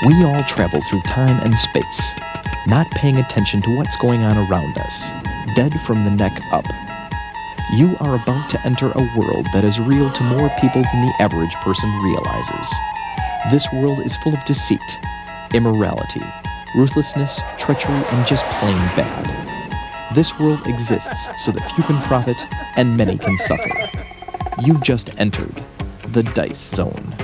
We all travel through time and space, not paying attention to what's going on around us, dead from the neck up. You are about to enter a world that is real to more people than the average person realizes. This world is full of deceit, immorality, ruthlessness, treachery, and just plain bad. This world exists so that few can profit and many can suffer. You've just entered the Dice Zone.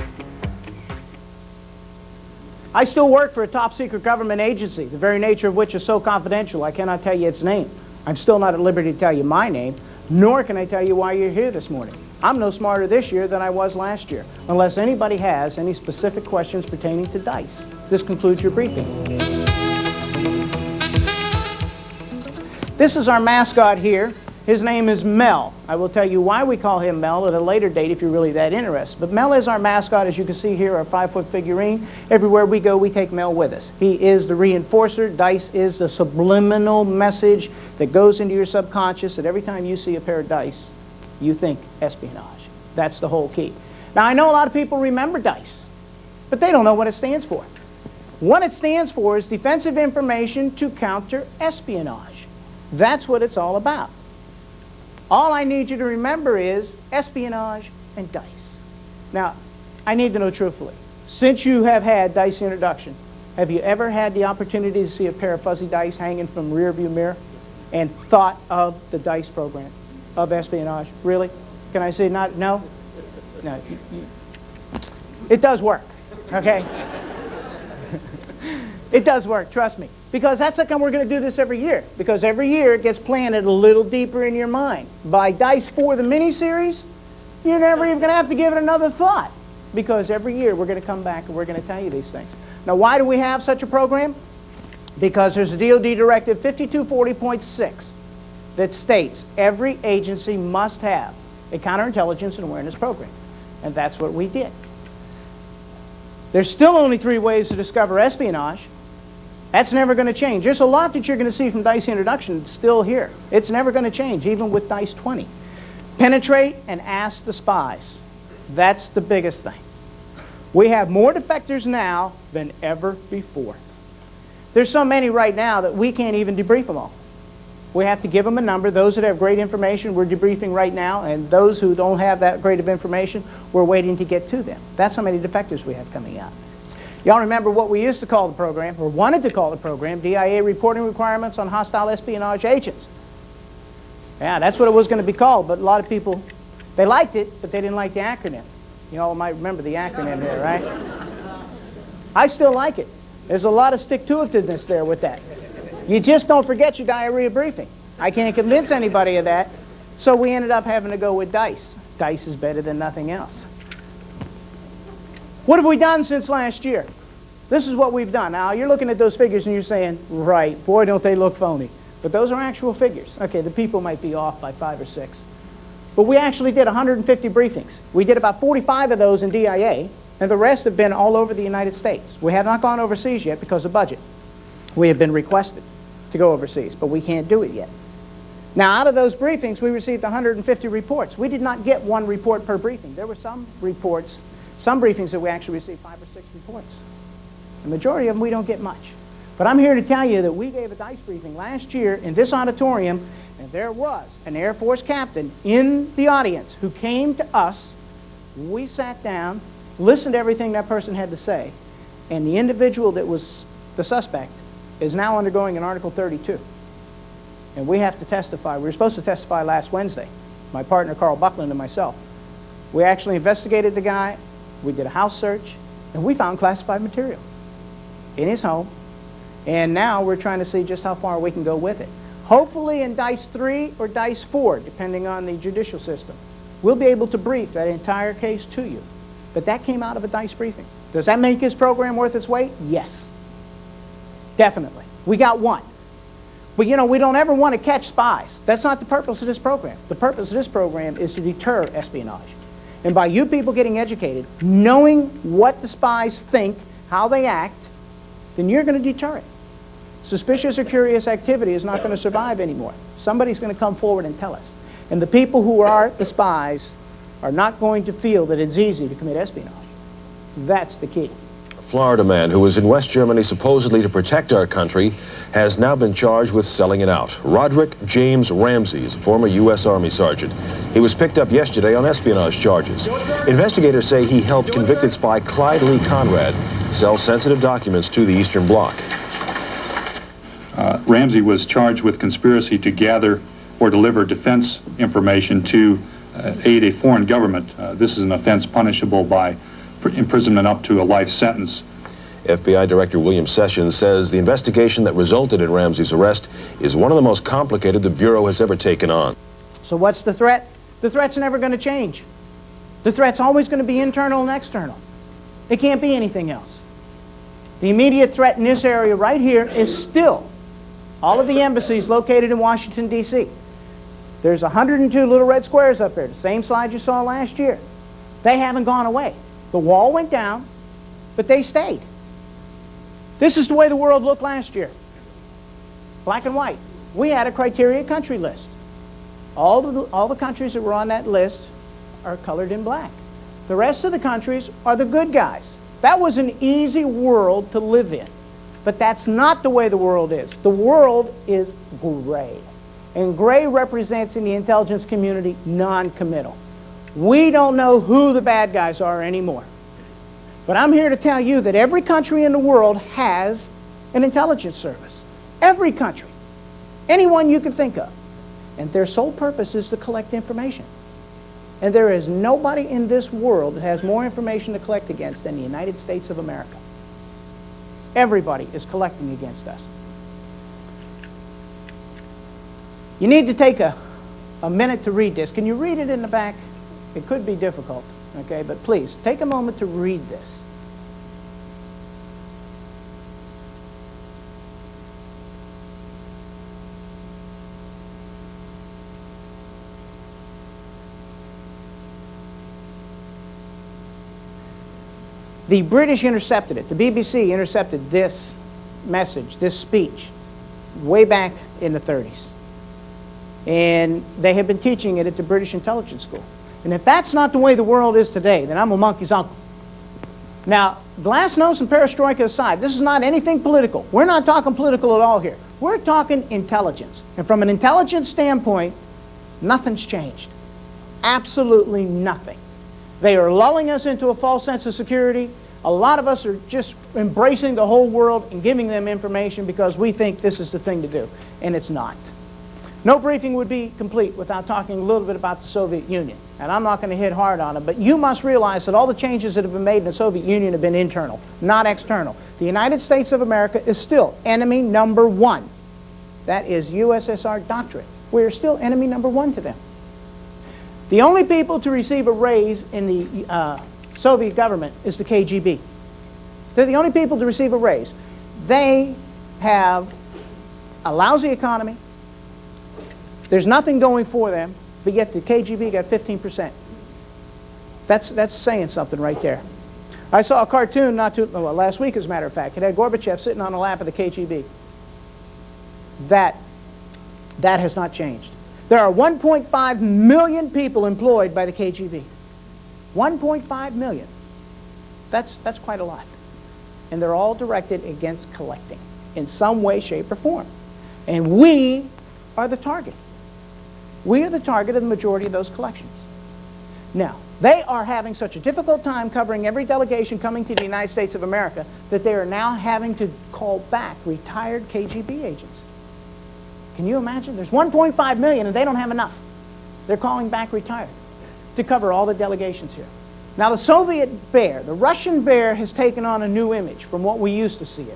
I still work for a top-secret government agency, the very nature of which is so confidential I cannot tell you its name. I'm still not at liberty to tell you my name, nor can I tell you why you're here this morning. I'm no smarter this year than I was last year, unless anybody has any specific questions pertaining to dice. This concludes your briefing. This is our mascot here. His name is Mel. I will tell you why we call him Mel at a later date if you're really that interested. But Mel is our mascot, as you can see here, our 5-foot figurine. Everywhere we go, we take Mel with us. He is the reinforcer. Dice is the subliminal message that goes into your subconscious that every time you see a pair of dice, you think espionage. That's the whole key. Now, I know a lot of people remember dice, but they don't know what it stands for. What it stands for is defensive information to counter espionage. That's what it's all about. All I need you to remember is espionage and dice. Now, I need to know truthfully, since you have had dice introduction, have you ever had the opportunity to see a pair of fuzzy dice hanging from the rear view mirror and thought of the dice program of espionage? Really? Can I say not? No? No. It does work, okay? It does work, trust me. Because that's how come we're going to do this every year. Because every year it gets planted a little deeper in your mind. By Dice 4, the mini-series, you're never even going to have to give it another thought. Because every year we're going to come back and we're going to tell you these things. Now, why do we have such a program? Because there's a DoD Directive 5240.6 that states every agency must have a counterintelligence and awareness program. And that's what we did. There's still only 3 ways to discover espionage. That's never going to change. There's a lot that you're going to see from Dice Introduction that's still here. It's never going to change, even with Dice 20. Penetrate and ask the spies. That's the biggest thing. We have more defectors now than ever before. There's so many right now that we can't even debrief them all. We have to give them a number. Those that have great information, we're debriefing right now, and those who don't have that great of information, we're waiting to get to them. That's how many defectors we have coming out. Y'all remember what we used to call the program, or wanted to call the program, DIA Reporting Requirements on Hostile Espionage Agents. Yeah, that's what it was going to be called, but a lot of people, they liked it, but they didn't like the acronym. You all might remember the acronym there, right? I still like it. There's a lot of stick-to-itiveness there with that. You just don't forget your diarrhea briefing. I can't convince anybody of that, so we ended up having to go with DICE. DICE is better than nothing else. What have we done since last year? This is what we've done. Now, you're looking at those figures and you're saying, right, boy, don't they look phony. But those are actual figures. Okay, the people might be off by 5 or 6. But we actually did 150 briefings. We did about 45 of those in DIA, and the rest have been all over the United States. We have not gone overseas yet because of budget. We have been requested to go overseas, but we can't do it yet. Now, out of those briefings, we received 150 reports. We did not get 1 report per briefing. There were some reports, some briefings that we actually received 5 or 6 reports. The majority of them we don't get much. But I'm here to tell you that we gave a DICE briefing last year in this auditorium, and there was an Air Force captain in the audience who came to us. We sat down, listened to everything that person had to say, and the individual that was the suspect is now undergoing an Article 32. And we have to testify. We were supposed to testify last Wednesday, my partner Carl Buckland and myself. We actually investigated the guy. We did a house search, and we found classified material in his home. And now we're trying to see just how far we can go with it. Hopefully in DICE 3 or DICE 4, depending on the judicial system, we'll be able to brief that entire case to you. But that came out of a DICE briefing. Does that make his program worth its weight? Yes. Definitely. We got 1. But you know, we don't ever want to catch spies. That's not the purpose of this program. The purpose of this program is to deter espionage. And by you people getting educated, knowing what the spies think, how they act, then you're going to deter it. Suspicious or curious activity is not going to survive anymore. Somebody's going to come forward and tell us. And the people who are the spies are not going to feel that it's easy to commit espionage. That's the key. Florida man who was in West Germany supposedly to protect our country has now been charged with selling it out. Roderick James Ramsey is a former U.S. Army sergeant. He was picked up yesterday on espionage charges. Investigators say he helped convicted spy Clyde Lee Conrad sell sensitive documents to the Eastern Bloc. Ramsey was charged with conspiracy to gather or deliver defense information to aid a foreign government. This is an offense punishable by imprisonment up to a life sentence. FBI Director William Sessions says the investigation that resulted in Ramsey's arrest is one of the most complicated the Bureau has ever taken on. So what's the threat? The threat's never going to change. The threat's always going to be internal and external. It can't be anything else. The immediate threat in this area right here is still all of the embassies located in Washington, D.C. There's 102 little red squares up there, the same slide you saw last year. They haven't gone away. The wall went down, but they stayed. This is the way the world looked last year. Black and white. We had a criteria country list. All the countries that were on that list are colored in black. The rest of the countries are the good guys. That was an easy world to live in. But that's not the way the world is. The world is gray. And gray represents in the intelligence community non-committal. We don't know who the bad guys are anymore. But I'm here to tell you that every country in the world has an intelligence service. Every country. Anyone you can think of. And their sole purpose is to collect information. And there is nobody in this world that has more information to collect against than the United States of America. Everybody is collecting against us. You need to take a minute to read this. Can you read it in the back? It could be difficult, okay? But please, take a moment to read this. The British intercepted it. The BBC intercepted this message, this speech, way back in the 30s. And they had been teaching it at the British intelligence school. And if that's not the way the world is today, then I'm a monkey's uncle. Now, glasnost and perestroika aside, this is not anything political. We're not talking political at all here. We're talking intelligence. And from an intelligence standpoint, nothing's changed. Absolutely nothing. They are lulling us into a false sense of security. A lot of us are just embracing the whole world and giving them information because we think this is the thing to do. And it's not. No briefing would be complete without talking a little bit about the Soviet Union. And I'm not going to hit hard on it, but you must realize that all the changes that have been made in the Soviet Union have been internal, not external. The United States of America is still enemy number one. That is USSR doctrine. We are still enemy number one to them. The only people to receive a raise in the Soviet government is the KGB. They're the only people to receive a raise. They have a lousy economy. There's nothing going for them, but yet the KGB got 15%. That's saying something right there. I saw a cartoon last week, as a matter of fact. It had Gorbachev sitting on the lap of the KGB. That has not changed. There are 1.5 million people employed by the KGB. 1.5 million. That's quite a lot. And they're all directed against collecting in some way, shape, or form. And we are the target. We are the target of the majority of those collections. Now, they are having such a difficult time covering every delegation coming to the United States of America that they are now having to call back retired KGB agents. Can you imagine? There's 1.5 million and they don't have enough. They're calling back retired to cover all the delegations here. Now, the Soviet bear, the Russian bear, has taken on a new image from what we used to see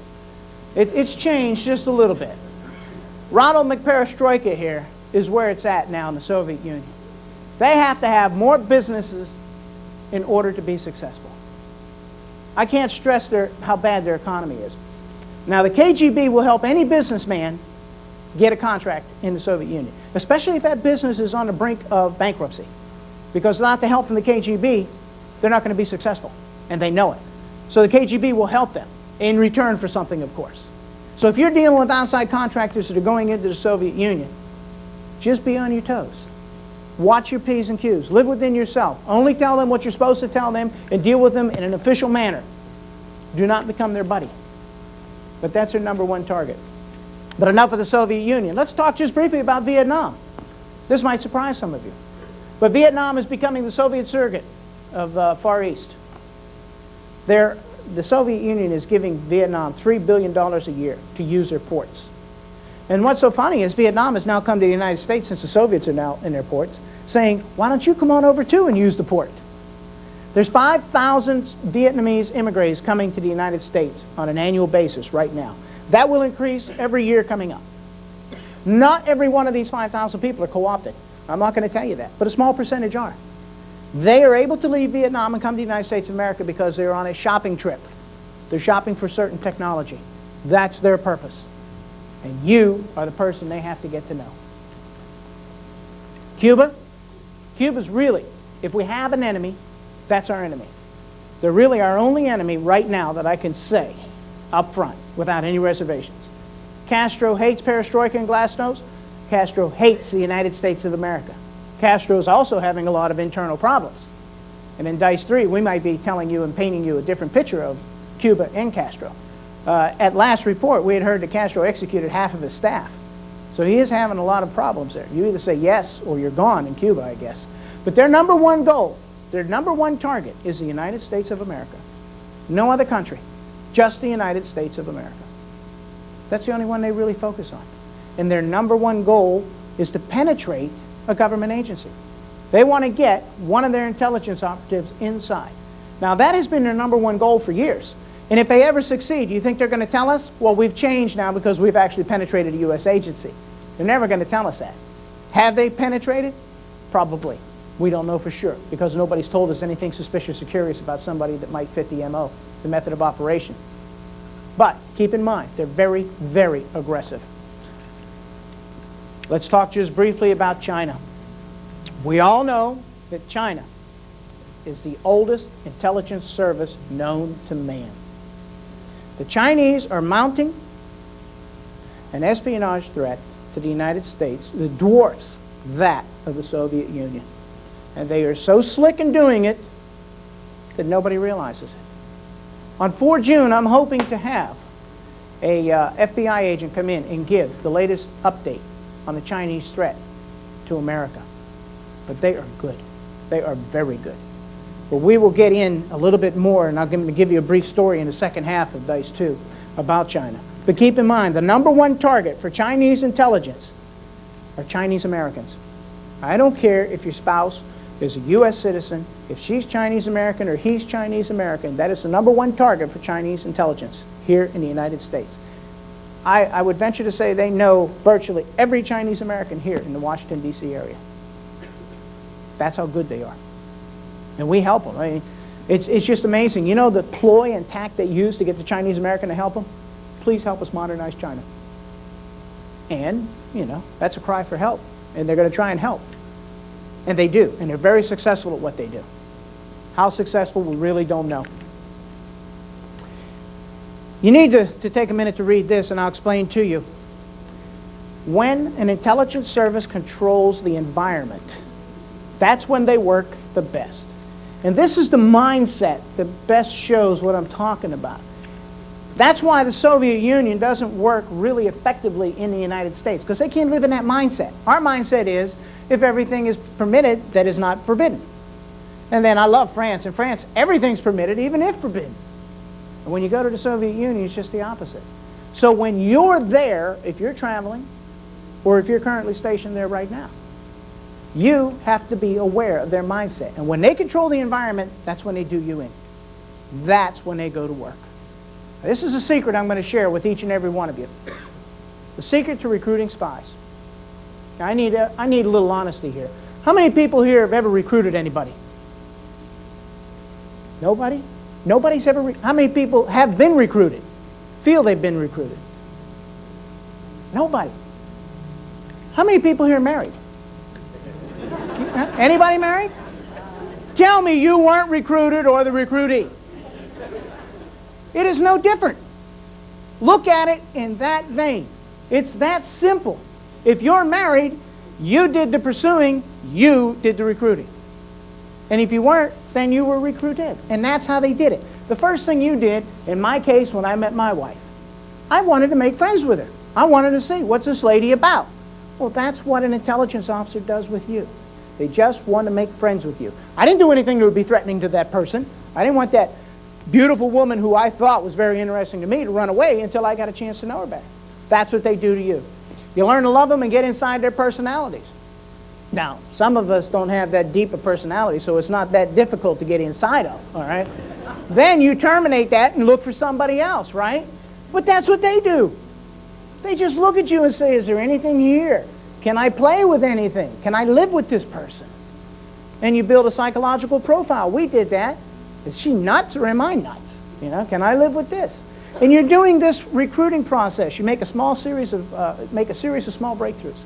it. It's changed just a little bit. Ronald McPerestroika here is where it's at now in the Soviet Union. They have to have more businesses in order to be successful. I can't stress how bad their economy is. Now, the KGB will help any businessman get a contract in the Soviet Union, especially if that business is on the brink of bankruptcy. Because without the help from the KGB, they're not going to be successful, and they know it. So the KGB will help them in return for something, of course. So if you're dealing with outside contractors that are going into the Soviet Union, just be on your toes. Watch your P's and Q's. Live within yourself. Only tell them what you're supposed to tell them and deal with them in an official manner. Do not become their buddy. But that's their number one target. But enough of the Soviet Union. Let's talk just briefly about Vietnam. This might surprise some of you. But Vietnam is becoming the Soviet surrogate of the Far East. The Soviet Union is giving Vietnam $3 billion a year to use their ports. And what's so funny is Vietnam has now come to the United States, since the Soviets are now in their ports, saying, why don't you come on over too and use the port? There's 5,000 Vietnamese immigrants coming to the United States on an annual basis right now. That will increase every year coming up. Not every one of these 5,000 people are co-opted. I'm not going to tell you that, but a small percentage are. They are able to leave Vietnam and come to the United States of America because they're on a shopping trip. They're shopping for certain technology. That's their purpose. And you are the person they have to get to know. Cuba? Cuba's really, if we have an enemy, that's our enemy. They're really our only enemy right now that I can say up front without any reservations. Castro hates perestroika and glasnost. Castro hates the United States of America. Castro's also having a lot of internal problems. And in Dice 3, we might be telling you and painting you a different picture of Cuba and Castro. At last report, we had heard that Castro executed half of his staff. So he is having a lot of problems there. You either say yes or you're gone in Cuba, I guess. But their number one goal, their number one target is the United States of America. No other country, just the United States of America. That's the only one they really focus on. And their number one goal is to penetrate a government agency. They want to get one of their intelligence operatives inside. Now that has been their number one goal for years. And if they ever succeed, do you think they're going to tell us? Well, we've changed now because we've actually penetrated a U.S. agency. They're never going to tell us that. Have they penetrated? Probably. We don't know for sure because nobody's told us anything suspicious or curious about somebody that might fit the MO, the method of operation. But keep in mind, they're very, very aggressive. Let's talk just briefly about China. We all know that China is the oldest intelligence service known to man. The Chinese are mounting an espionage threat to the United States that dwarfs that of the Soviet Union. And they are so slick in doing it that nobody realizes it. On 4 June, I'm hoping to have a FBI agent come in and give the latest update on the Chinese threat to America. But they are good. They are very good. But we will get in a little bit more, and I'm going to give you a brief story in the second half of Dice 2 about China. But keep in mind, the number one target for Chinese intelligence are Chinese Americans. I don't care if your spouse is a U.S. citizen, if she's Chinese American or he's Chinese American, that is the number one target for Chinese intelligence here in the United States. I would venture to say they know virtually every Chinese American here in the Washington, D.C. area. That's how good they are. And we help them. I mean, it's just amazing. You know the ploy and tact they use to get the Chinese American to help them? Please help us modernize China. And, you know, that's a cry for help. And they're going to try and help. And they do. And they're very successful at what they do. How successful, we really don't know. You need to take a minute to read this, and I'll explain to you. When an intelligence service controls the environment, that's when they work the best. And this is the mindset that best shows what I'm talking about. That's why the Soviet Union doesn't work really effectively in the United States, because they can't live in that mindset. Our mindset is, if everything is permitted, that is not forbidden. And then I love France. In France, everything's permitted, even if forbidden. And when you go to the Soviet Union, it's just the opposite. So when you're there, if you're traveling, or if you're currently stationed there right now, you have to be aware of their mindset. And when they control the environment, that's when they do you in. That's when they go to work. This is a secret I'm going to share with each and every one of you. The secret to recruiting spies. Now, I need a little honesty here. How many people here have ever recruited anybody? Nobody? Nobody's ever... How many people have been recruited? Feel they've been recruited? Nobody. How many people here are married? Anybody married? Tell me you weren't recruited or the recruitee. It is no different. Look at it in that vein. It's that simple. If you're married, you did the pursuing, you did the recruiting. And if you weren't, then you were recruited. And that's how they did it. The first thing you did, in my case, when I met my wife, I wanted to make friends with her. I wanted to see, what's this lady about? Well, that's what an intelligence officer does with you. They just want to make friends with you. I didn't do anything that would be threatening to that person. I didn't want that beautiful woman who I thought was very interesting to me to run away until I got a chance to know her better. That's what they do to you. You learn to love them and get inside their personalities. Now, some of us don't have that deep a personality, so it's not that difficult to get inside of, all right? Then you terminate that and look for somebody else, right? But that's what they do. They just look at you and say, is there anything here? Can I play with anything? Can I live with this person? And you build a psychological profile. We did that. Is she nuts or am I nuts? You know, can I live with this? And you're doing this recruiting process. You make a series of small breakthroughs.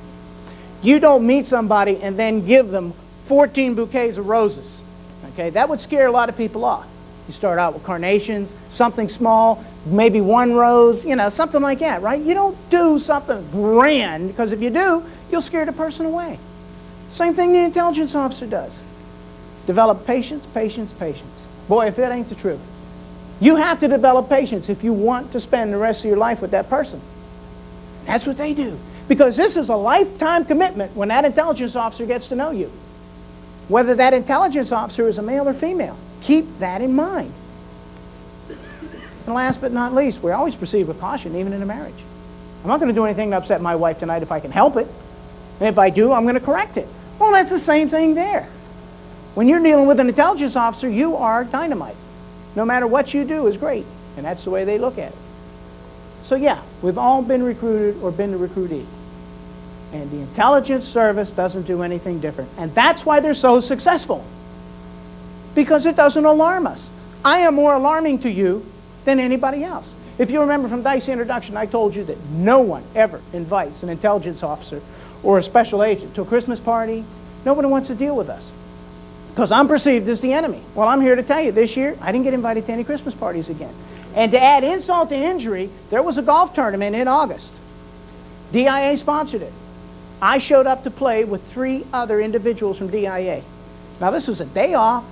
You don't meet somebody and then give them 14 bouquets of roses. Okay, that would scare a lot of people off. You start out with carnations, something small, maybe one rose, you know, something like that, right? You don't do something grand, because if you do, you'll scare the person away. Same thing the intelligence officer does. Develop patience, patience, patience. Boy, if that ain't the truth. You have to develop patience if you want to spend the rest of your life with that person. That's what they do. Because this is a lifetime commitment when that intelligence officer gets to know you. Whether that intelligence officer is a male or female. Keep that in mind. And last but not least, we always proceed with caution, even in a marriage. I'm not going to do anything to upset my wife tonight if I can help it. And if I do, I'm going to correct it. Well, that's the same thing there. When you're dealing with an intelligence officer, you are dynamite. No matter what you do is great. And that's the way they look at it. So yeah, we've all been recruited or been the recruitee. And the intelligence service doesn't do anything different. And that's why they're so successful. Because it doesn't alarm us. I am more alarming to you than anybody else. If you remember from Dice's introduction, I told you that no one ever invites an intelligence officer or a special agent to a Christmas party. Nobody wants to deal with us. Because I'm perceived as the enemy. Well, I'm here to tell you, this year, I didn't get invited to any Christmas parties again. And to add insult to injury, there was a golf tournament in August. DIA sponsored it. I showed up to play with 3 other individuals from DIA. Now, this was a day off,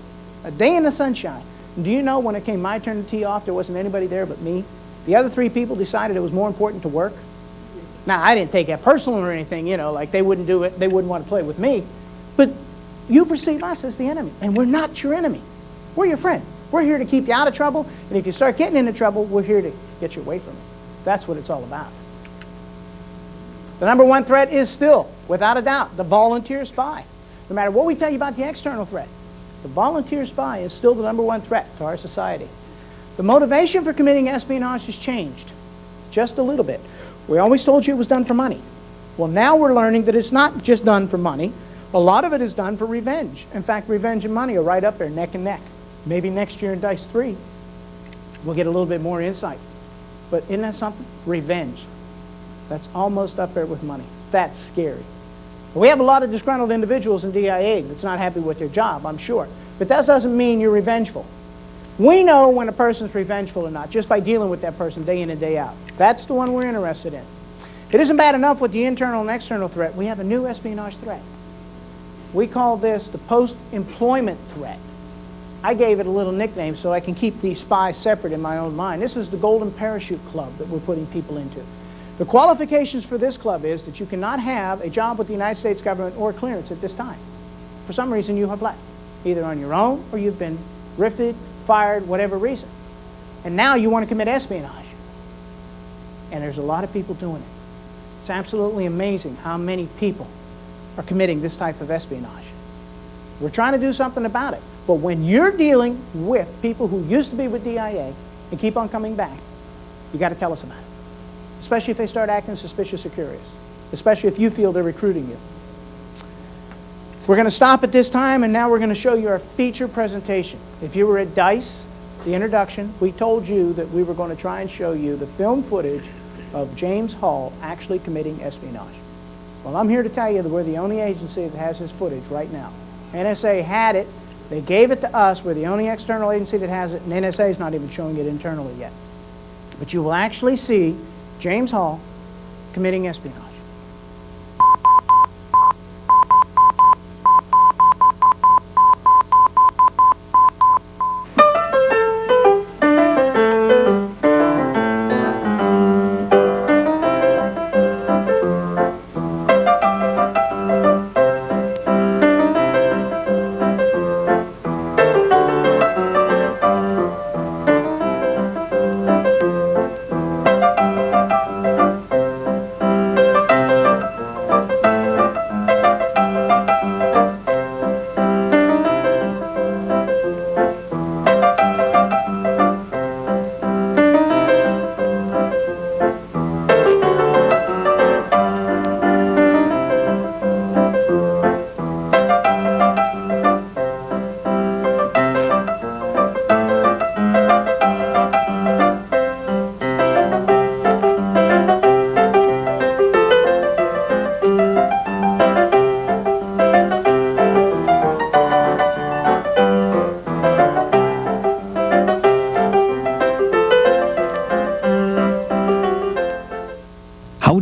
a day in the sunshine. And do you know, when it came my turn to tee off, there wasn't anybody there but me? The other 3 people decided it was more important to work. Now, I didn't take that personal or anything, you know, like they wouldn't do it, they wouldn't want to play with me. But you perceive us as the enemy, and we're not your enemy. We're your friend. We're here to keep you out of trouble, and if you start getting into trouble, we're here to get you away from it. That's what it's all about. The number 1 threat is still, without a doubt, the volunteer spy. No matter what we tell you about the external threat, the volunteer spy is still the number 1 threat to our society. The motivation for committing espionage has changed just a little bit. We always told you it was done for money. Well, now we're learning that it's not just done for money. A lot of it is done for revenge. In fact, revenge and money are right up there, neck and neck. Maybe next year in Dice 3, we'll get a little bit more insight. But isn't that something? Revenge. That's almost up there with money. That's scary. We have a lot of disgruntled individuals in DIA that's not happy with their job, I'm sure. But that doesn't mean you're revengeful. We know when a person's revengeful or not just by dealing with that person day in and day out. That's the one we're interested in. It isn't bad enough with the internal and external threat. We have a new espionage threat. We call this the post-employment threat. I gave it a little nickname so I can keep these spies separate in my own mind. This is the Golden Parachute Club that we're putting people into. The qualifications for this club is that you cannot have a job with the United States government or clearance at this time. For some reason you have left, either on your own or you've been rifted, fired, whatever reason. And now you want to commit espionage. And there's a lot of people doing it. It's absolutely amazing how many people are committing this type of espionage. We're trying to do something about it. But when you're dealing with people who used to be with DIA and keep on coming back, you got to tell us about it. Especially if they start acting suspicious or curious. Especially if you feel they're recruiting you. We're going to stop at this time, and now we're going to show you our feature presentation. If you were at DICE, the introduction, we told you that we were going to try and show you the film footage of James Hall actually committing espionage. Well, I'm here to tell you that we're the only agency that has his footage right now. NSA had it. They gave it to us. We're the only external agency that has it, and NSA is not even showing it internally yet. But you will actually see James Hall committing espionage.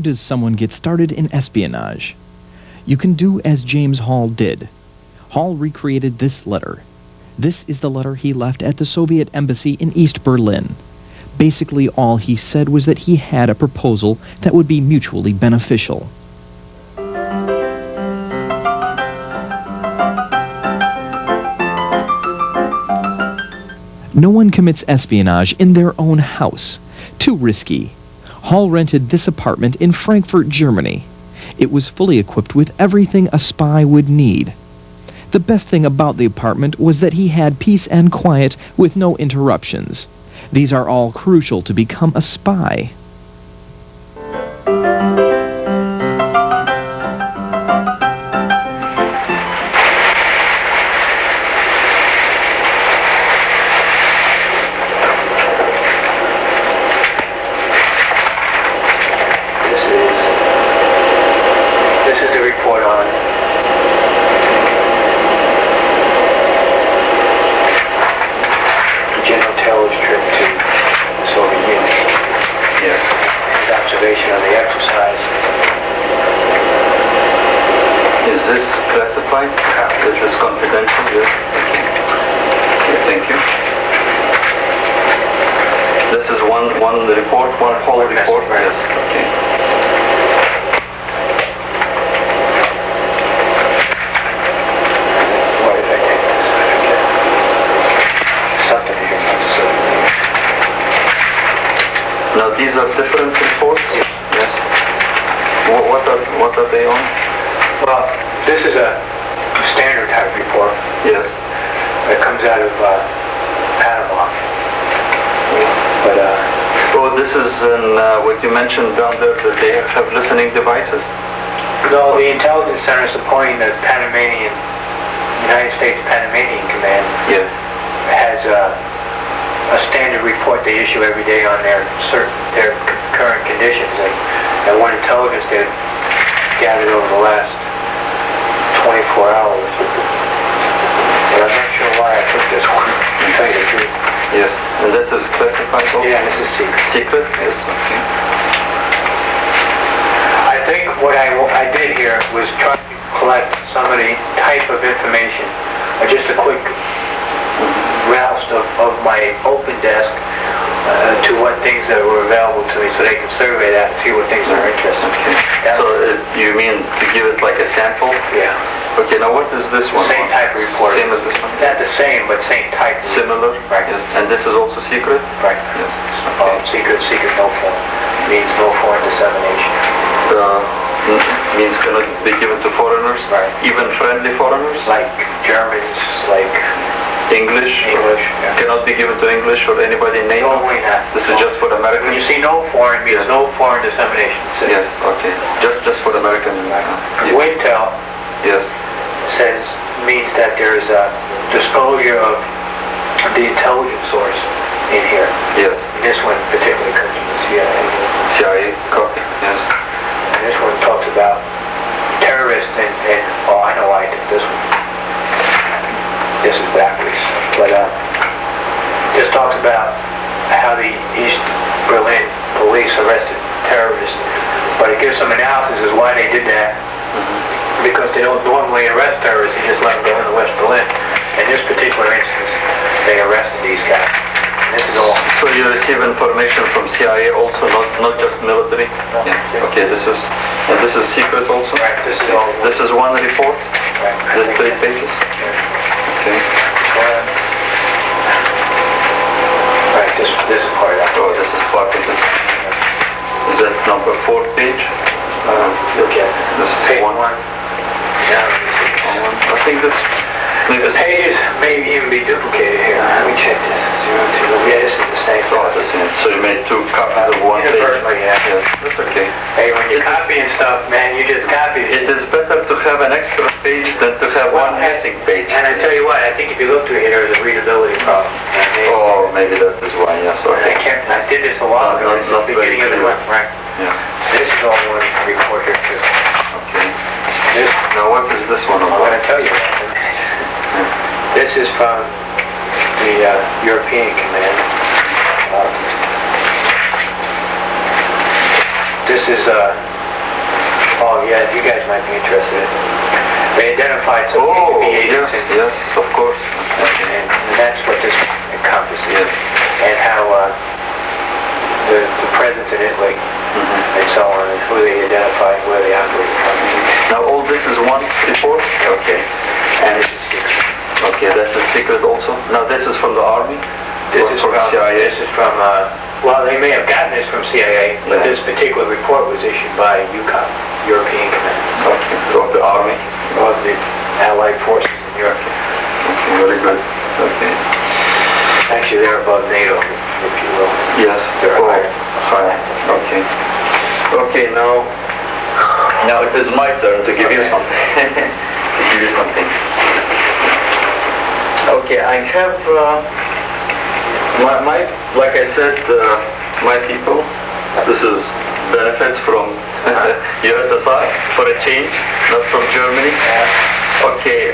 does someone get started in espionage? You can do as James Hall did. Hall recreated this letter. This is the letter he left at the Soviet embassy in East Berlin. Basically, all he said was that he had a proposal that would be mutually beneficial. No one commits espionage in their own house. Too risky. Hall rented this apartment in Frankfurt, Germany. It was fully equipped with everything a spy would need. The best thing about the apartment was that he had peace and quiet with no interruptions. These are all crucial to become a spy. This is the report on General Taylor's trip to the Soviet Union. Yes. His observation of the exercise. Is this classified? Is this confidential? Yes. Okay, thank you. This is one report, one whole report? Yes. Okay. Why did I take this? I forget. Something here about the Soviet Union. Now these are different reports? Yes. What are they on? Well, this is a standard type report. Yes. It comes out of Panama. Yes. But Oh, this is what you mentioned down there, that they have listening devices. no, the intelligence center supporting the Panamanian, United States Panamanian Command Yes. has a standard report they issue every day on their current conditions, and what intelligence they've gathered over the last 24 hours. But I'm not sure why I took this one, to tell you the truth. Yes. And that is classified also? Yeah, this is secret. Secret? Yes. Okay. I think what I did here was try to collect some of the type of information, just a quick rouse of my open desk to what things that were available to me, so they can survey that and see what things are interesting. Okay. So you mean to give it like a sample? Yeah. Okay, now what is this one? Same type of report. Same as this one? Not the same, but same type. Similar? Right. Yes. And this is also secret? Right. Yes. Secret, no foreign. Means no foreign dissemination. Means cannot be given to foreigners? Right. Even friendly foreigners? Like Germans, like English? English. Yeah. Cannot be given to English or anybody in NATO? Normally not. This is just for When Americans? you see no foreign, means no foreign dissemination. Yes, okay. Just for American. Yes. Wintel Yes. means that there is a disclosure of the intelligence source in here. Yes. And this one particularly comes from the CIA. CIA copy. Yes. And this one talks about terrorists and oh, I know why I did this one. This is backwards. But this talks about how the East Berlin police arrested terrorists. But it gives some analysis as why they did that. Because they don't normally arrest terrorists, they just let them go into West Berlin. In this particular instance, they arrested these guys. And this is all. So you receive information from CIA also, not just military? Yeah. Okay, this is secret also? Right, this is all. This is one report? Right. This 3 pages? Okay. Right, this is part of that. Oh, this is part of this. Is that number 4 page? Look at it. This is Page one. one. Yeah, let me see. I think this... The pages may even be duplicated here. Let me check this. 02. Yeah, this is the same. Oh, the same. So you made 2 copies of one page? Inadvertently, yeah. Yes, that's okay. Hey, when you're copying stuff, man, you just copy It it. is better to have an extra page than to have one missing page. And I tell you what, I think if you look through here, there's a readability problem. Oh, maybe that is why, yes, okay. I did this a while ago. This is Not the very beginning of the clear. month, right? Yes, This is all one report here, too. okay. This, Now what is this one I'm about? going to tell you. This is from the European Command. This is yeah, you guys might be interested in. They identified some Oh, KGB agents, yes, of course. and that's what this encompasses. Yes. And how the presence in Italy and so on, and who they identified, where they operate from. Now all this is one report? Okay. And okay, that's a secret also? Now this is from the Army? This Or is from from CIA? This is from. Well, they may have gotten this from CIA, but this particular report was issued by UCOM, European Command, Okay, of the Army? of the Allied forces in Europe. Okay, very good. Okay. Actually, they're above NATO, if you will. Yes. They're higher. Higher. Okay. Okay, now it is my turn to give you something. To give you something. Okay, I have my like I said, my people. This is benefits from USSR for a change, not from Germany. Okay,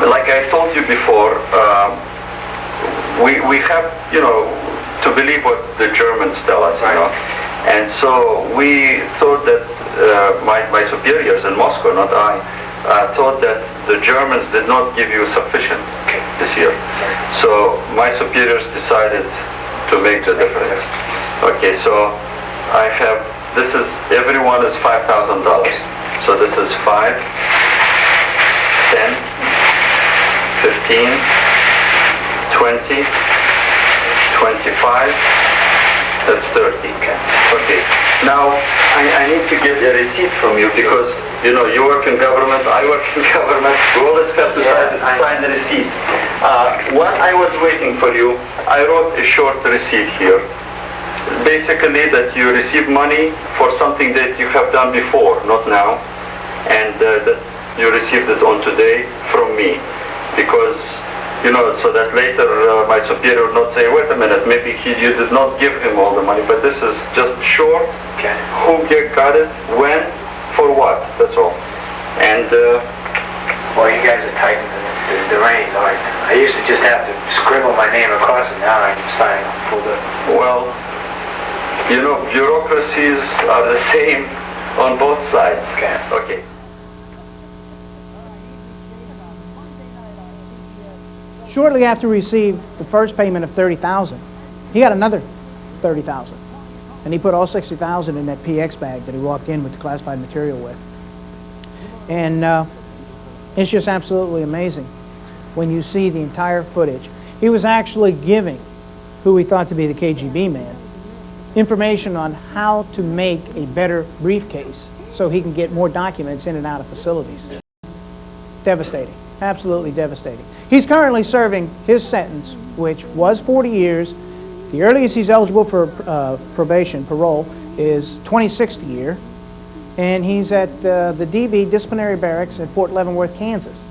like I told you before, we have, to believe what the Germans tell us, and so we thought that my superiors in Moscow, not I, thought that the Germans did not give you sufficient this year. So my superiors decided to make the difference. Okay, so I have, this is, everyone is $5,000. So this is 5, 10, 15, 20, 25, that's 30. Okay. Now, I need to get a receipt from you because, you work in government, I work in government, we always have to sign the receipts. When I was waiting for you, I wrote a short receipt here. Basically that you receive money for something that you have done before, not now, and that you received it on today from me. Because, so that later my superior would not say, wait a minute, maybe you did not give him all the money, but this is just short, who got it, when, for what, that's all. And, Well, you guys are tightening the reins, aren't you? I used to just have to scribble my name across it, now I'm signing full the... well, bureaucracies are the same on both sides. Okay. Shortly after he received the first payment of $30,000, he got another $30,000. And he put all $60,000 in that PX bag that he walked in with the classified material with. And it's just absolutely amazing when you see the entire footage. He was actually giving who he thought to be the KGB man information on how to make a better briefcase so he can get more documents in and out of facilities. Devastating. Absolutely devastating. He's currently serving his sentence, which was 40 years. The earliest he's eligible for parole, is 26th year. And he's at the DB disciplinary barracks at Fort Leavenworth, Kansas.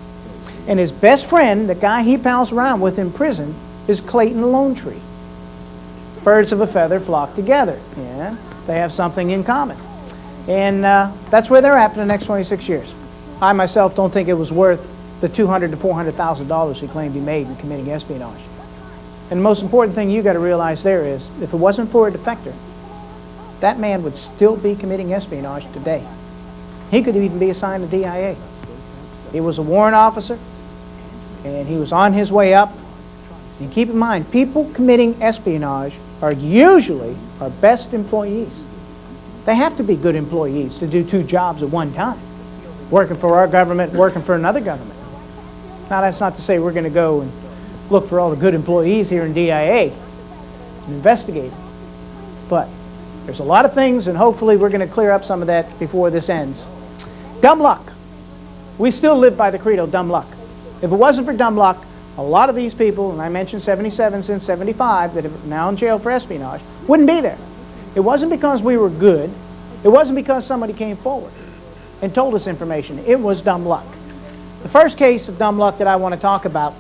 And his best friend, the guy he pals around with in prison, is Clayton Lone Tree. Birds of a feather flock together. Yeah, they have something in common. And that's where they're at for the next 26 years. I myself don't think it was worth the $200,000 to $400,000 he claimed he made in committing espionage. And the most important thing you got to realize there is, if it wasn't for a defector, that man would still be committing espionage today. He could even be assigned to DIA. He was a warrant officer, and he was on his way up. And keep in mind, people committing espionage are usually our best employees. They have to be good employees to do two jobs at one time, working for our government, working for another government. Now, that's not to say we're going to go and look for all the good employees here in DIA and investigate them. But there's a lot of things, and hopefully we're going to clear up some of that before this ends. Dumb luck. We still live by the credo, dumb luck. If it wasn't for dumb luck, a lot of these people, and I mentioned 77 since 75 that are now in jail for espionage, wouldn't be there. It wasn't because we were good. It wasn't because somebody came forward and told us information. It was dumb luck. The first case of dumb luck that I want to talk about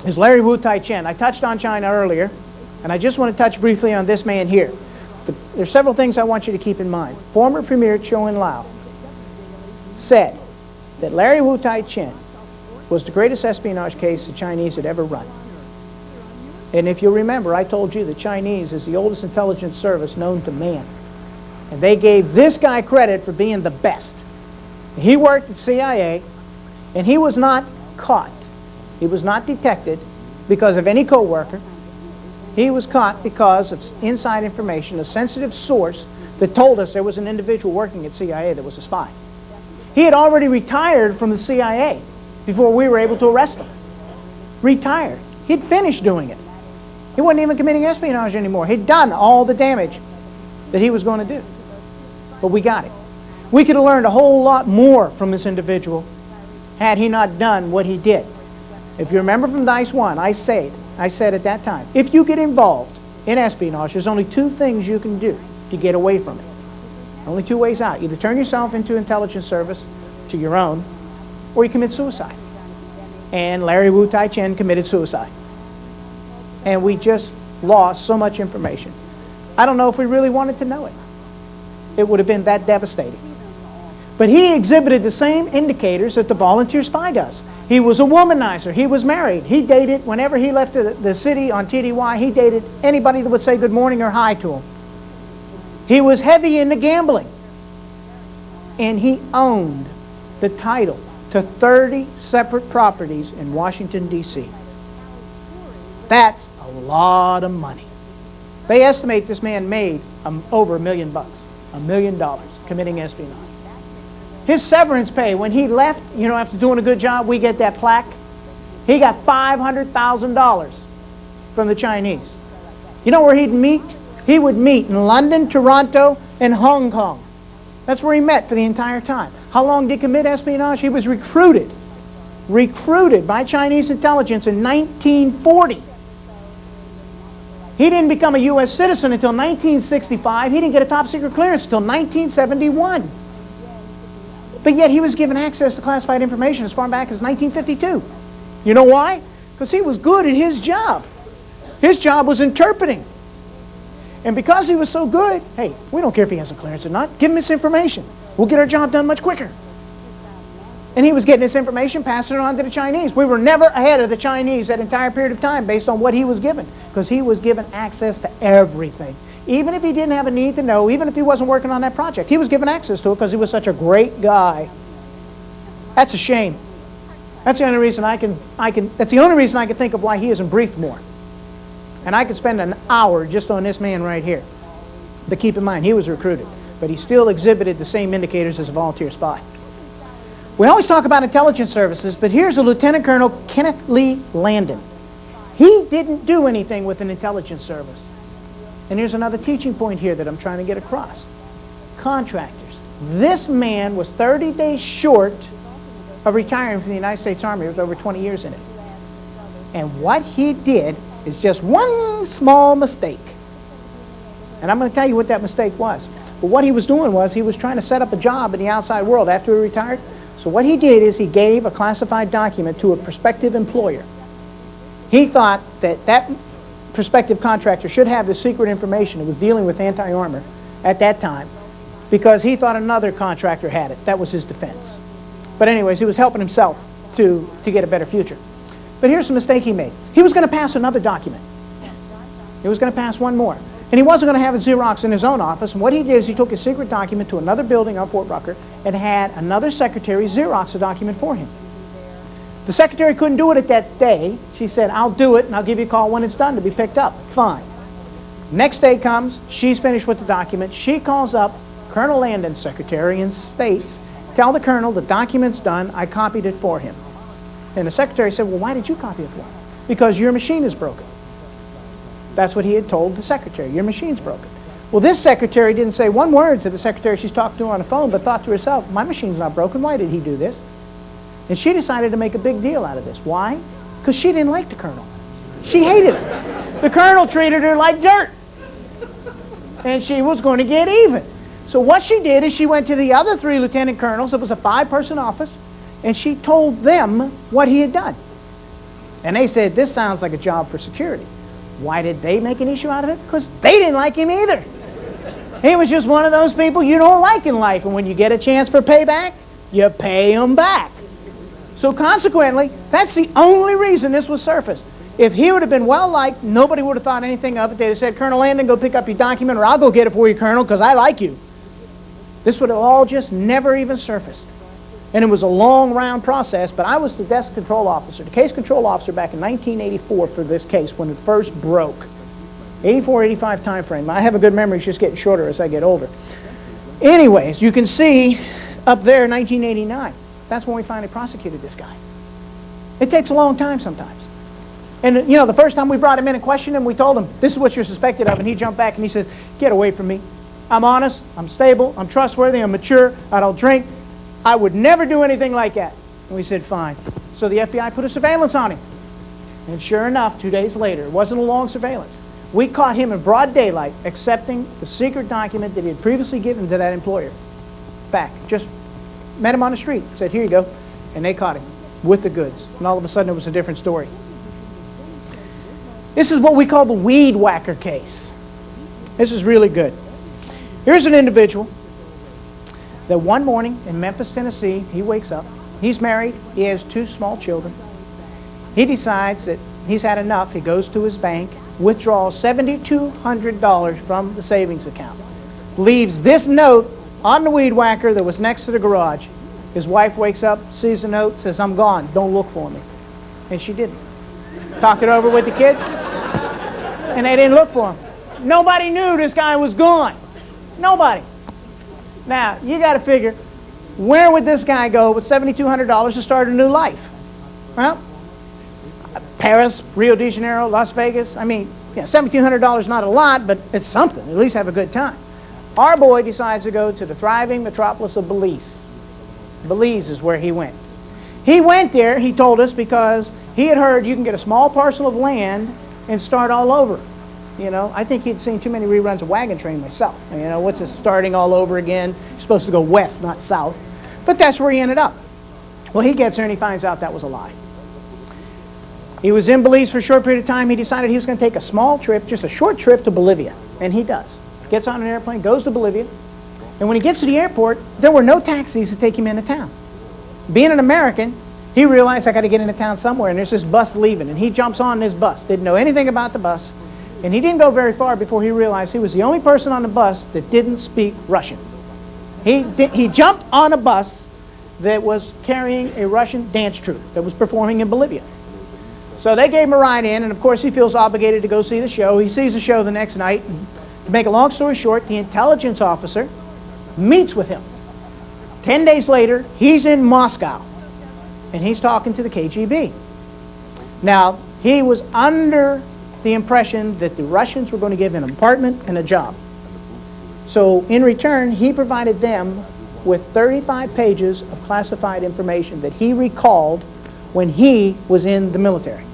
is Larry Wu Tai Chen. I touched on China earlier, and I just want to touch briefly on this man here. There's several things I want you to keep in mind. Former Premier Zhou Enlao said that Larry Wu Tai Chen was the greatest espionage case the Chinese had ever run. And if you'll remember, I told you the Chinese is the oldest intelligence service known to man. And they gave this guy credit for being the best. He worked at CIA, and he was not caught. He was not detected because of any co-worker. He was caught because of inside information, a sensitive source that told us there was an individual working at CIA that was a spy. He had already retired from the CIA before we were able to arrest him. Retired. He'd finished doing it. He wasn't even committing espionage anymore. He'd done all the damage that he was going to do. But we got him. We could have learned a whole lot more from this individual had he not done what he did. If you remember from Dice 1, I said at that time, if you get involved in espionage, there's only two things you can do to get away from it. Only two ways out. Either turn yourself into intelligence service to your own, or you commit suicide. And Larry Wu Tai Chen committed suicide. And we just lost so much information. I don't know if we really wanted to know it. It would have been that devastating. But he exhibited the same indicators that the volunteer spy does. He was a womanizer. He was married. He dated, whenever he left the city on TDY, he dated anybody that would say good morning or hi to him. He was heavy into gambling. And he owned the title to 30 separate properties in Washington, D.C. That's a lot of money. They estimate this man made over $1 million, $1 million committing espionage. His severance pay, when he left, you know, after doing a good job, we get that plaque. He got $500,000 from the Chinese. You know where he'd meet? He would meet in London, Toronto, and Hong Kong. That's where he met for the entire time. How long did he commit espionage? He was recruited by Chinese intelligence in 1940. He didn't become a U.S. citizen until 1965. He didn't get a top secret clearance until 1971. But yet he was given access to classified information as far back as 1952. You know why? Because he was good at his job. His job was interpreting. And because he was so good, hey, we don't care if he has a clearance or not. Give him this information. We'll get our job done much quicker. And he was getting this information, passing it on to the Chinese. We were never ahead of the Chinese that entire period of time based on what he was given, because he was given access to everything. Even if he didn't have a need to know, even if he wasn't working on that project, he was given access to it because he was such a great guy. That's a shame. That's the only reason that's the only reason I can think of why he isn't briefed more. And I could spend an hour just on this man right here. But keep in mind, he was recruited, but he still exhibited the same indicators as a volunteer spy. We always talk about intelligence services, but here's a Lieutenant Colonel Kenneth Lee Landon. He didn't do anything with an intelligence service. And here's another teaching point here that I'm trying to get across. Contractors. This man was 30 days short of retiring from the United States Army with over 20 years in it. And what he did is just one small mistake. And I'm going to tell you what that mistake was. But what he was doing was he was trying to set up a job in the outside world after he retired. So what he did is he gave a classified document to a prospective employer. He thought that that prospective contractor should have the secret information. It was dealing with anti-armor at that time because he thought another contractor had it. That was his defense. But anyways, he was helping himself to get a better future. But here's the mistake he made. He was going to pass another document. He was going to pass one more. And he wasn't going to have it Xerox in his own office. And what he did is he took his secret document to another building on Fort Rucker and had another secretary Xerox a document for him. The secretary couldn't do it at that day. She said, I'll do it and I'll give you a call when it's done to be picked up. Fine. Next day comes, she's finished with the document. She calls up Colonel Landon's secretary and states, tell the colonel the document's done, I copied it for him. And the secretary said, well, why did you copy it for him? Because your machine is broken. That's what he had told the secretary, your machine's broken. Well, this secretary didn't say one word to the secretary she's talking to on the phone, but thought to herself, my machine's not broken, why did he do this? And she decided to make a big deal out of this. Why? Because she didn't like the colonel. She hated him. The colonel treated her like dirt. And she was going to get even. So what she did is she went to the other 3 lieutenant colonels. It was a 5-person office. And she told them what he had done. And they said, this sounds like a job for security. Why did they make an issue out of it? Because they didn't like him either. He was just one of those people you don't like in life. And when you get a chance for payback, you pay him back. So consequently, that's the only reason this was surfaced. If he would have been well-liked, nobody would have thought anything of it. They'd have said, Colonel Landon, go pick up your document, or I'll go get it for you, Colonel, because I like you. This would have all just never even surfaced. And it was a long round process, but I was the desk control officer, the case control officer back in 1984 for this case when it first broke. 84, 85 time frame. I have a good memory, it's just getting shorter as I get older. Anyways, you can see up there 1989. That's when we finally prosecuted this guy. It takes a long time sometimes. And you know, the first time we brought him in and questioned him, we told him, this is what you're suspected of, and he jumped back and he says, get away from me. I'm honest, I'm stable, I'm trustworthy, I'm mature, I don't drink. I would never do anything like that. And we said, fine. So the FBI put a surveillance on him. And sure enough, 2 days later, it wasn't a long surveillance, we caught him in broad daylight accepting the secret document that he had previously given to that employer. Back. Just met him on the street, said, here you go. And they caught him with the goods. And all of a sudden it was a different story. This is what we call the weed whacker case. This is really good. Here's an individual that one morning in Memphis, Tennessee, he wakes up. He's married. He has 2 small children. He decides that he's had enough. He goes to his bank, withdraws $7,200 from the savings account, leaves this note on the weed whacker that was next to the garage. His wife wakes up, sees the note, says, I'm gone. Don't look for me. And she didn't. Talked it over with the kids, and they didn't look for him. Nobody knew this guy was gone. Nobody. Now, you got to figure, where would this guy go with $7,200 to start a new life? Well, Paris, Rio de Janeiro, Las Vegas. I mean, yeah, $7,200 is not a lot, but it's something. At least have a good time. Our boy decides to go to the thriving metropolis of Belize. Belize is where he went. He went there, he told us, because he had heard you can get a small parcel of land and start all over. You know, I think he'd seen too many reruns of Wagon Train myself. You know, what's this starting all over again? You're supposed to go west, not south. But that's where he ended up. Well, he gets there and he finds out that was a lie. He was in Belize for a short period of time. He decided he was going to take a small trip, just a short trip to Bolivia. And he does. Gets on an airplane, goes to Bolivia. And when he gets to the airport, there were no taxis to take him into town. Being an American, he realized I got to get into town somewhere, and there's this bus leaving. And he jumps on this bus. Didn't know anything about the bus. And he didn't go very far before he realized he was the only person on the bus that didn't speak Russian. He jumped on a bus that was carrying a Russian dance troupe that was performing in Bolivia. So they gave him a ride in, and of course he feels obligated to go see the show. He sees the show the next night. And to make a long story short, the intelligence officer meets with him. 10 days later, he's in Moscow, and he's talking to the KGB. Now, he was under the impression that the Russians were going to give him an apartment and a job. So in return, he provided them with 35 pages of classified information that he recalled when he was in the military.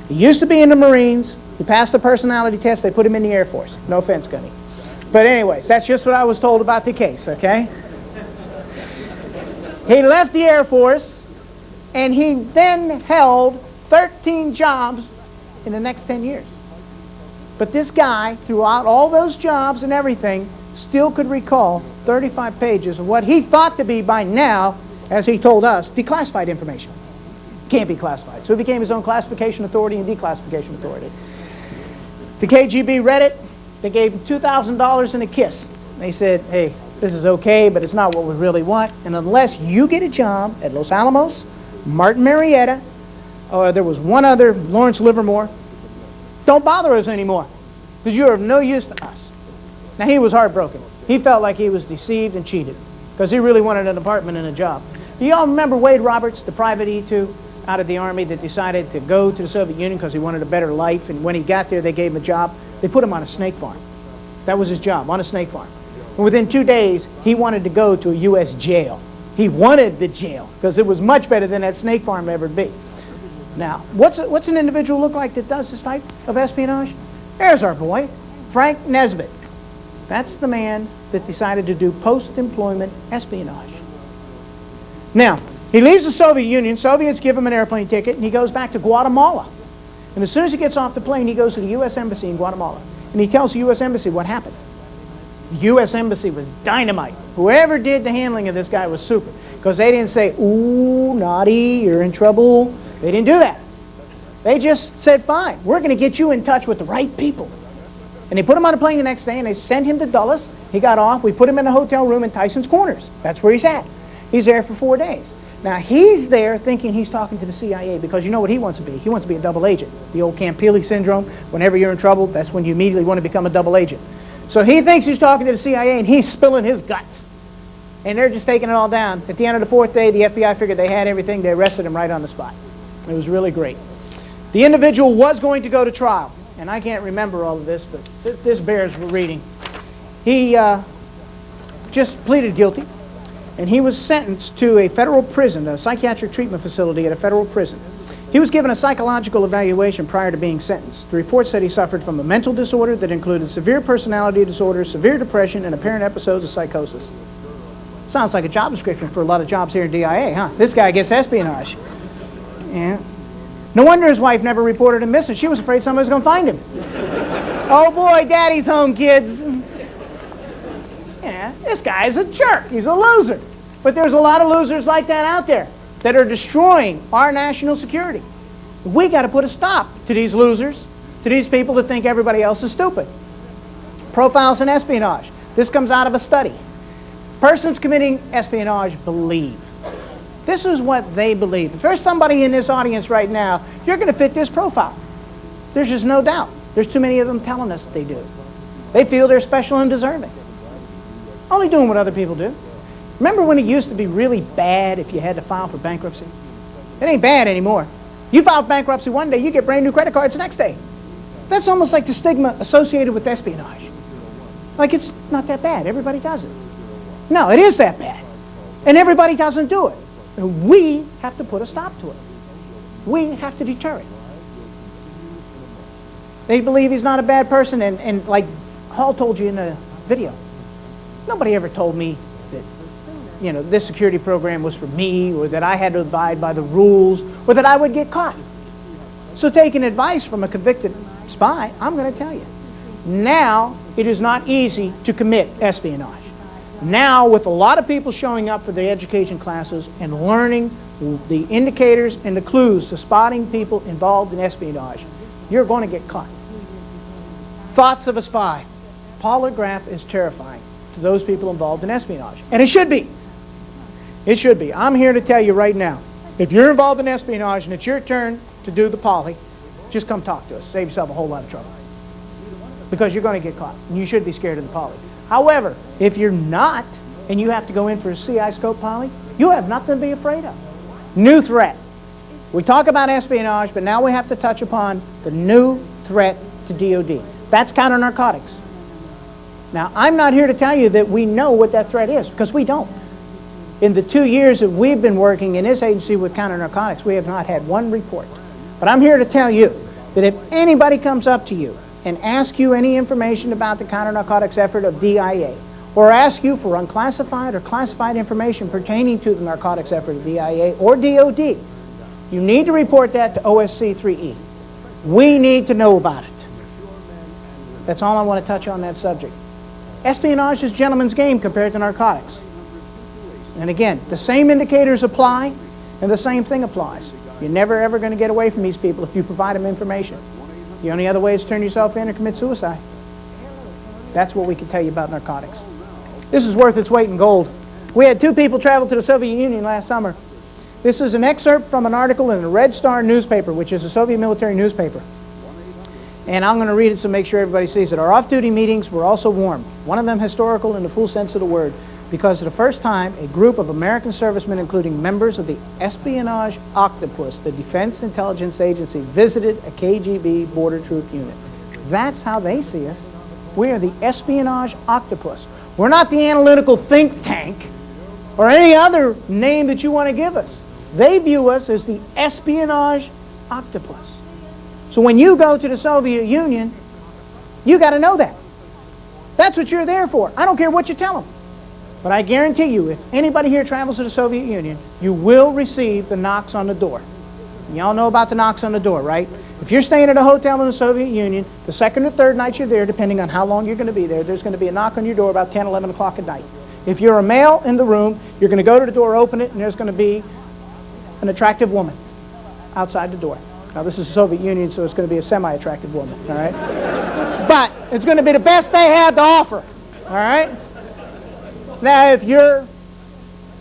He used to be in the Marines. He passed the personality test. They put him in the Air Force. No offense, Gunny. But anyways, that's just what I was told about the case, okay? He left the Air Force, and he then held 13 jobs in the next 10 years. But this guy, throughout all those jobs and everything, still could recall 35 pages of what he thought to be by now, as he told us, declassified information. Can't be classified. So he became his own classification authority and declassification authority. The KGB read it. They gave him $2,000 and a kiss. They said, hey, this is okay, but it's not what we really want. And unless you get a job at Los Alamos, Martin Marietta, or there was one other, Lawrence Livermore, don't bother us anymore, because you're of no use to us. Now, he was heartbroken. He felt like he was deceived and cheated, because he really wanted an apartment and a job. Do you all remember Wade Roberts, the private E-2 out of the Army that decided to go to the Soviet Union because he wanted a better life, and when he got there, they gave him a job. They put him on a snake farm. That was his job, on a snake farm. And within 2 days, he wanted to go to a U.S. jail. He wanted the jail, because it was much better than that snake farm ever be. Now, what's an individual look like that does this type of espionage? There's our boy, Frank Nesbitt. That's the man that decided to do post-employment espionage. Now, he leaves the Soviet Union. Soviets give him an airplane ticket, and he goes back to Guatemala. And as soon as he gets off the plane, he goes to the U.S. Embassy in Guatemala. And he tells the U.S. Embassy what happened. The U.S. Embassy was dynamite. Whoever did the handling of this guy was super. Because they didn't say, ooh, naughty, you're in trouble. They didn't do that. They just said, fine, we're going to get you in touch with the right people. And they put him on a plane the next day, and they sent him to Dulles. He got off. We put him in a hotel room in Tyson's Corners. That's where he's at. He's there for 4 days. Now, he's there thinking he's talking to the CIA, because you know what he wants to be. He wants to be a double agent. The old Campili syndrome. Whenever you're in trouble, that's when you immediately want to become a double agent. So he thinks he's talking to the CIA, and he's spilling his guts. And they're just taking it all down. At the end of the 4th day, the FBI figured they had everything. They arrested him right on the spot. It was really great. The individual was going to go to trial. And I can't remember all of this, but this bears reading. He just pleaded guilty. And he was sentenced to a federal prison, a psychiatric treatment facility at a federal prison. He was given a psychological evaluation prior to being sentenced. The report said he suffered from a mental disorder that included severe personality disorder, severe depression, and apparent episodes of psychosis. Sounds like a job description for a lot of jobs here in DIA, huh? This guy gets espionage. Yeah. No wonder his wife never reported him missing. She was afraid somebody was going to find him. Oh boy, daddy's home, kids. Yeah, this guy is a jerk. He's a loser. But there's a lot of losers like that out there that are destroying our national security. We got to put a stop to these losers, to these people that think everybody else is stupid. Profiles in espionage. This comes out of a study. Persons committing espionage believe. This is what they believe. If there's somebody in this audience right now, you're going to fit this profile. There's just no doubt. There's too many of them telling us they do. They feel they're special and deserving. Only doing what other people do. Remember when it used to be really bad if you had to file for bankruptcy? It ain't bad anymore. You file bankruptcy one day, you get brand new credit cards the next day. That's almost like the stigma associated with espionage. Like it's not that bad. Everybody does it. No, it is that bad. And everybody doesn't do it. And we have to put a stop to it. We have to deter it. They believe he's not a bad person, and like Hall told you in the video, nobody ever told me that, you know, this security program was for me, or that I had to abide by the rules, or that I would get caught. So taking advice from a convicted spy, I'm going to tell you, now it is not easy to commit espionage. Now, with a lot of people showing up for the education classes and learning the indicators and the clues to spotting people involved in espionage, you're going to get caught. Thoughts of a spy. Polygraph is terrifying to those people involved in espionage. And it should be. It should be. I'm here to tell you right now, if you're involved in espionage and it's your turn to do the poly, just come talk to us. Save yourself a whole lot of trouble. Because you're going to get caught. And you should be scared of the poly. However, if you're not, and you have to go in for a CI scope poly, you have nothing to be afraid of. New threat. We talk about espionage, but now we have to touch upon the new threat to DOD. That's counter-narcotics. Now, I'm not here to tell you that we know what that threat is, because we don't. In the 2 years that we've been working in this agency with counter-narcotics, we have not had one report. But I'm here to tell you that if anybody comes up to you and asks you any information about the counter-narcotics effort of DIA, or asks you for unclassified or classified information pertaining to the narcotics effort of DIA or DOD, you need to report that to OSC 3E. We need to know about it. That's all I want to touch on that subject. Espionage is gentleman's game compared to narcotics. And again, the same indicators apply, and the same thing applies. You're never ever going to get away from these people if you provide them information. The only other way is to turn yourself in or commit suicide. That's what we can tell you about narcotics. This is worth its weight in gold. We had 2 people travel to the Soviet Union last summer. This is an excerpt from an article in the Red Star newspaper, which is a Soviet military newspaper. And I'm going to read it so make sure everybody sees it. Our off-duty meetings were also warm. One of them historical in the full sense of the word, because for the first time, a group of American servicemen, including members of the Espionage Octopus, the Defense Intelligence Agency, visited a KGB border troop unit. That's how they see us. We are the Espionage Octopus. We're not the analytical think tank or any other name that you want to give us. They view us as the Espionage Octopus. So when you go to the Soviet Union, you got to know that. That's what you're there for. I don't care what you tell them. But I guarantee you, if anybody here travels to the Soviet Union, you will receive the knocks on the door. Y'all know about the knocks on the door, right? If you're staying at a hotel in the Soviet Union, the second or third night you're there, depending on how long you're going to be there, there's going to be a knock on your door about 10, 11 o'clock at night. If you're a male in the room, you're going to go to the door, open it, and there's going to be an attractive woman outside the door. Now, this is the Soviet Union, so it's going to be a semi-attractive woman, all right? But it's going to be the best they had to offer, all right? Now, if you're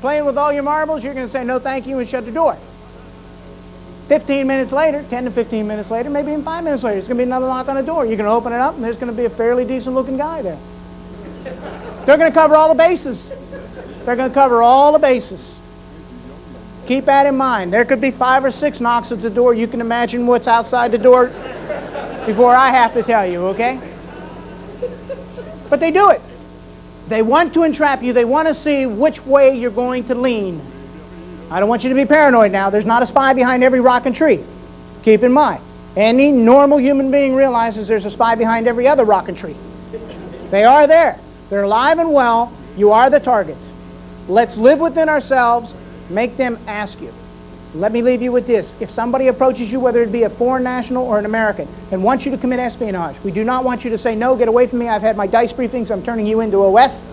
playing with all your marbles, you're going to say no thank you and shut the door. 15 minutes later, 10 to 15 minutes later, maybe even 5 minutes later, there's going to be another knock on the door. You're going to open it up, and there's going to be a fairly decent-looking guy there. They're going to cover all the bases. They're going to cover all the bases. Keep that in mind. There could be 5 or 6 knocks at the door. You can imagine what's outside the door before I have to tell you, okay? But they do it. They want to entrap you. They want to see which way you're going to lean. I don't want you to be paranoid now. There's not a spy behind every rock and tree. Keep in mind. Any normal human being realizes there's a spy behind every other rock and tree. They are there. They're alive and well. You are the target. Let's live within ourselves. Make them ask you. Let me leave you with this. If somebody approaches you, whether it be a foreign national or an American, and wants you to commit espionage, we do not want you to say, no, get away from me. I've had my dice briefings. I'm turning you into OS.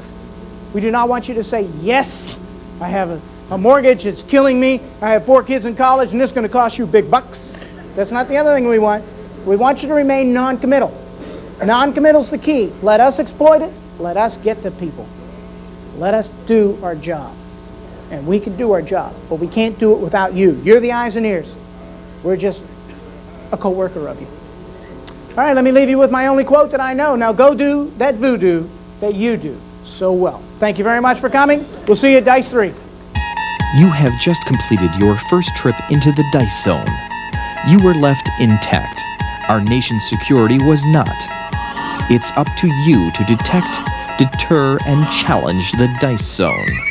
We do not want you to say, yes, I have a mortgage. It's killing me. I have 4 kids in college, and this is going to cost you big bucks. That's not the other thing we want. We want you to remain non-committal. Non-committal's the key. Let us exploit it. Let us get to people. Let us do our job. And we can do our job, but we can't do it without you. You're the eyes and ears. We're just a co-worker of you. All right, let me leave you with my only quote that I know. Now go do that voodoo that you do so well. Thank you very much for coming. We'll see you at Dice 3. You have just completed your first trip into the dice zone. You were left intact. Our nation's security was not. It's up to you to detect, deter, and challenge the dice zone.